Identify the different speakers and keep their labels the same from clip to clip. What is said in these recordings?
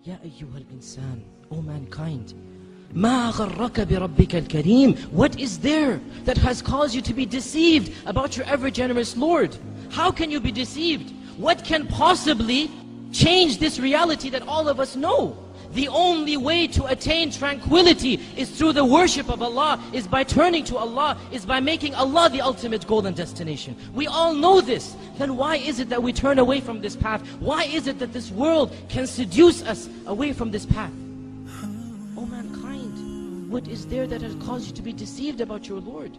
Speaker 1: Ya ayyuhal insan, O mankind, ما غرك بربك الكريم. What is there that has caused you to be deceived about your ever-generous Lord? How can you be deceived? What can possibly change this reality that all of us know? The only way to attain tranquility is through the worship of Allah, is by turning to Allah, is by making Allah the ultimate goal and destination. We all know this. Then why is it that we turn away from this path? Why is it that this world can seduce us away from this path? O mankind, what is there that has caused you to be deceived about your Lord?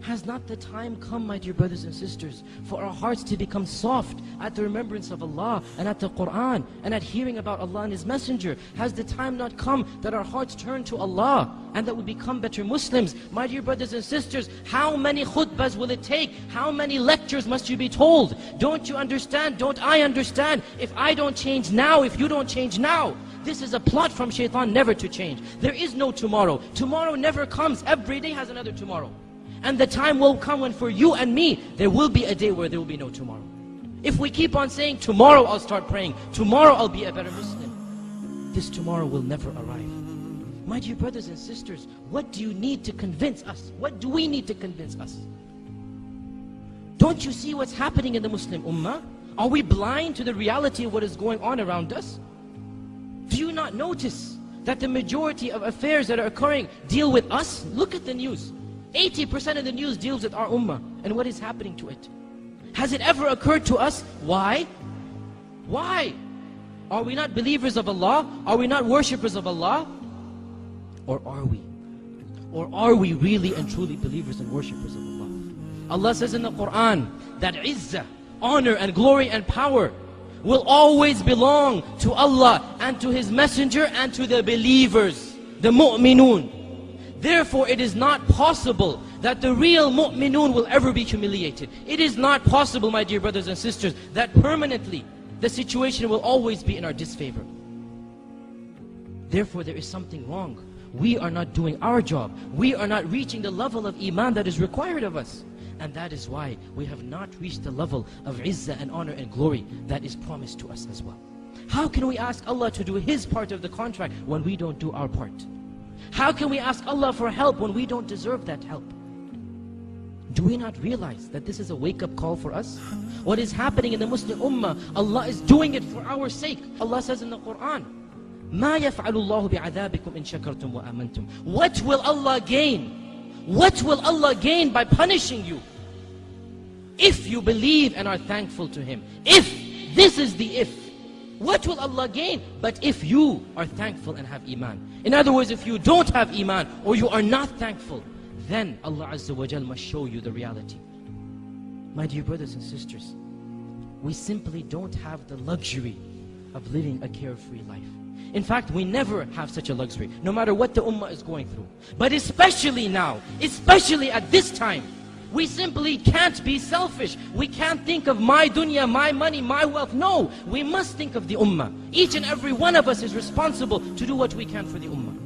Speaker 1: Has not the time come, my dear brothers and sisters, for our hearts to become soft at the remembrance of Allah and at the Quran and at hearing about Allah and His Messenger? Has the time not come that our hearts turn to Allah and that we become better Muslims? My dear brothers and sisters, how many khutbahs will it take? How many lectures must you be told? Don't you understand? Don't I understand? If I don't change now, if you don't change now, this is a plot from shaitan never to change. There is no tomorrow. Tomorrow never comes. Every day has another tomorrow. And the time will come when for you and me, there will be a day where there will be no tomorrow. If we keep on saying, tomorrow I'll start praying, tomorrow I'll be a better Muslim, this tomorrow will never arrive. My dear brothers and sisters, what do you need to convince us? What do we need to convince us? Don't you see what's happening in the Muslim Ummah? Are we blind to the reality of what is going on around us? Do you not notice that the majority of affairs that are occurring deal with us? Look at the news. 80% of the news deals with our ummah and what is happening to it. Has it ever occurred to us? Why? Why? Are we not believers of Allah? Are we not worshippers of Allah? Or are we? Or are we really and truly believers and worshippers of Allah? Allah says in the Quran that izzah, honor and glory and power will always belong to Allah and to His Messenger and to the believers, the mu'minun. Therefore, it is not possible that the real mu'minun will ever be humiliated. It is not possible, my dear brothers and sisters, that permanently the situation will always be in our disfavor. Therefore, there is something wrong. We are not doing our job. We are not reaching the level of iman that is required of us. And that is why we have not reached the level of izzah and honor and glory that is promised to us as well. How can we ask Allah to do His part of the contract when we don't do our part? How can we ask Allah for help when we don't deserve that help? Do we not realize that this is a wake-up call for us? What is happening in the Muslim Ummah, Allah is doing it for our sake. Allah says in the Quran, مَا يَفْعَلُ اللَّهُ بِعَذَابِكُمْ إِن شَكَرْتُمْ وَآمَنْتُمْ. What will Allah gain? What will Allah gain by punishing you? If you believe and are thankful to Him. If, this is the if. What will Allah gain? But if you are thankful and have iman. In other words, if you don't have iman or you are not thankful, then Allah Azza wa Jal must show you the reality. My dear brothers and sisters, we simply don't have the luxury of living a carefree life. In fact, we never have such a luxury, no matter what the ummah is going through. But especially now, especially at this time, we simply can't be selfish. We can't think of my dunya, my money, my wealth. No, we must think of the ummah. Each and every one of us is responsible to do what we can for the ummah.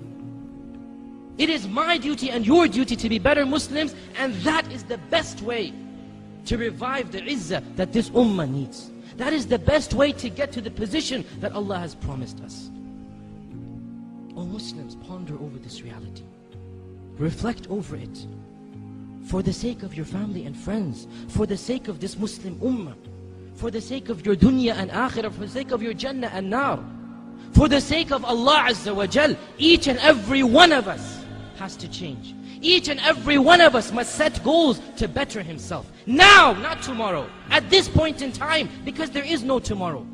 Speaker 1: It is my duty and your duty to be better Muslims, and that is the best way to revive the izzah that this ummah needs. That is the best way to get to the position that Allah has promised us. O Muslims, ponder over this reality. Reflect over it. For the sake of your family and friends, for the sake of this Muslim ummah, for the sake of your dunya and akhirah, for the sake of your jannah and nar, for the sake of Allah Azza wa Jal, each and every one of us has to change. Each and every one of us must set goals to better himself. Now, not tomorrow. At this point in time, because there is no tomorrow.